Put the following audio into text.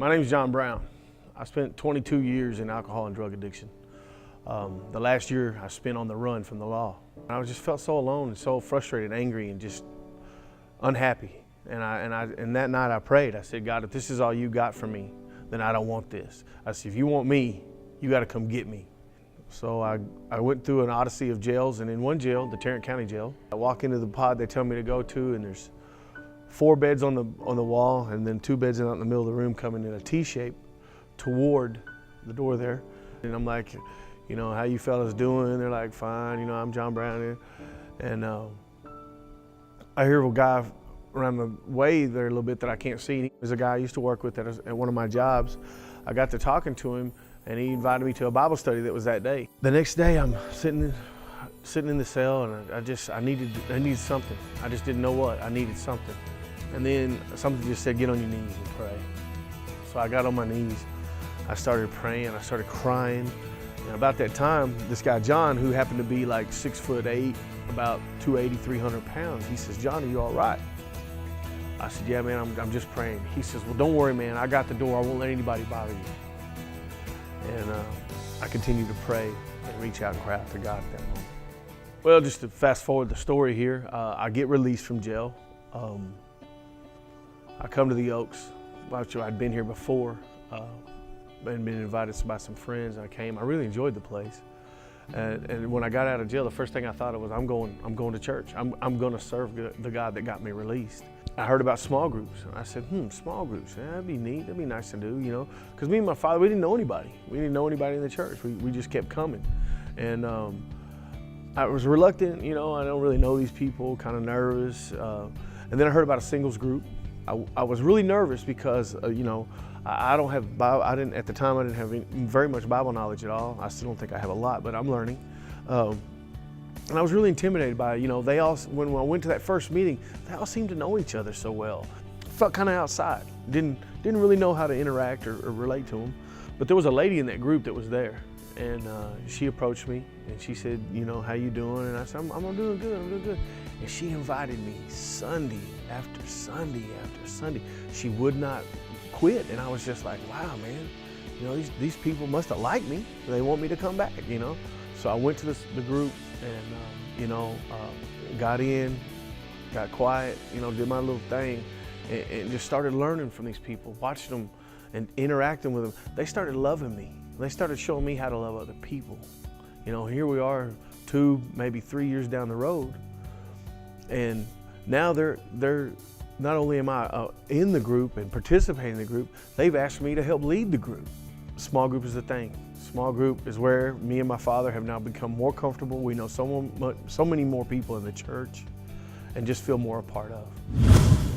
My name is John Brown. I spent 22 years in alcohol and drug addiction. The last year I spent on the run from the law. I just felt so alone and so frustrated, angry, and just unhappy. And that night I prayed. I said, God, if this is all you got for me, then I don't want this. I said, if you want me, you got to come get me. So I went through an odyssey of jails, and in one jail, the Tarrant County Jail, I walk into the pod they tell me to go to, and there's 4 beds on the wall, and then 2 beds out in the middle of the room coming in a T shape toward the door there. And I'm like, you know, how you fellas doing? They're like, fine, you know, I'm John Brown. And I hear a guy around the way there a little bit that I can't see. There's a guy I used to work with at one of my jobs. I got to talking to him, and he invited me to a Bible study that was that day. The next day I'm sitting in the cell, and I needed something. I just didn't know what. I needed something. And then something just said, get on your knees and pray. So I got on my knees. I started praying. I started crying. And about that time, this guy John, who happened to be like 6'8", about 280, 300 pounds, he says, John, are you all right? I said, yeah, man, I'm just praying. He says, well, don't worry, man. I got the door. I won't let anybody bother you. And I continued to pray and reach out and cry out to God at that moment. Well, just to fast forward the story here, I get released from jail. I come to the Oaks. I'd been here before and been invited by some friends. I came. I really enjoyed the place. And when I got out of jail, the first thing I thought of was, I'm going to church. I'm going to serve the God that got me released. I heard about small groups. I said, small groups, yeah, that'd be neat. That'd be nice to do, you know. Because me and my father, we didn't know anybody. We didn't know anybody in the church. We just kept coming. And I was reluctant, you know. I don't really know these people, kind of nervous. And then I heard about a singles group. I was really nervous because, you know, I don't have Bible. At the time, I didn't have very much Bible knowledge at all. I still don't think I have a lot, but I'm learning. And I was really intimidated by it. You know, they all, when I went to that first meeting, they all seemed to know each other so well. Felt kind of outside. Didn't really know how to interact or relate to them. But there was a lady in that group that was there, and she approached me and she said, you know, how you doing? And I said, I'm doing good. I'm doing good. And she invited me Sunday after Sunday after Sunday. She would not quit, and I was just like, wow, man, you know, these people must have liked me. They want me to come back, you know. So I went to the group, and you know, got in, got quiet, you know, did my little thing, and just started learning from these people, watching them and interacting with them. They started loving me. They started showing me how to love other people. You know, here we are 2, maybe 3 years down the road, and now they're not only am I in the group and participating in the group, they've asked me to help lead the group. Small group is the thing. Small group is where me and my father have now become more comfortable. We know so many more people in the church and just feel more a part of.